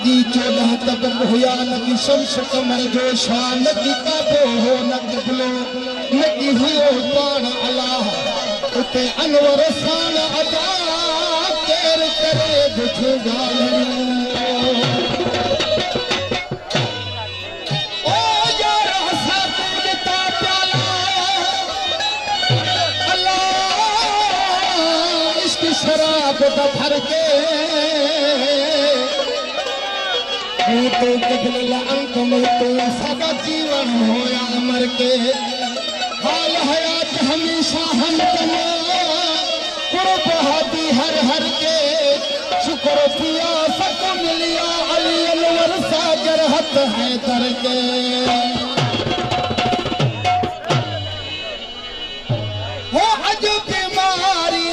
की 14 तब हुआ न की शम्स कमर जो शान न की काबो हो न किबलो न की हुयो पान अल्लाह उते अनवर शान अदा केर करे बुझ गालियों शराब दा भर के तो कदल अंक में तो सदा जीवन होया मर के हाल हयात हमेशा हम कना कुर्ब हादी हर हर के शुक्र किया सक मिलिया अली अनवर सागर हत है दर के हो अज बीमारी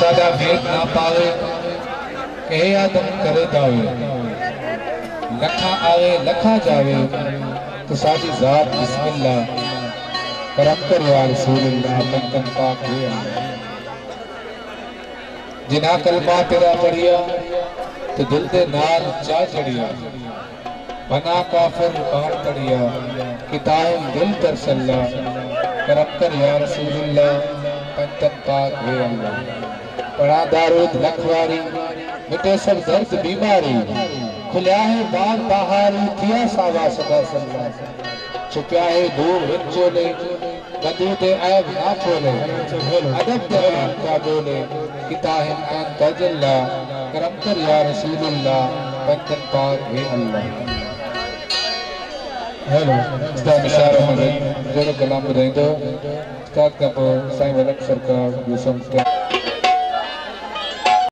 साडा भेद ना पावे कहे आदम करे दावे लखा आवे लखा जावे तो साडी जात बिस्मिल्लाह करम कर या रसूलुल्लाह बंदन पाक हुआ जिना कलमा तेरा पढ़िया तो दिल दे नाल चा चढ़िया बना काफिर बाहर तड़िया किताब दिल पर सल्ला करम कर या रसूलुल्लाह बंदन पाक हुआ अल्लाह पढ़ा दारूद लखवारी मिटे सब दर्द बीमारी खुला है बाग बहारी किया सावा सदा सल्ला छुपया है दूर विचोले बंदू दे ऐब ना छोले अदब दे क्या बोले किताब कान तजल्ला करम कर या रसूलुल्लाह बंदन पाक है अल्लाह हेलो स्टा इशारा मदद जो कलाम ॿुधाईंदो स्टार्ट कबो साईं वलक सरकार जो संस्कार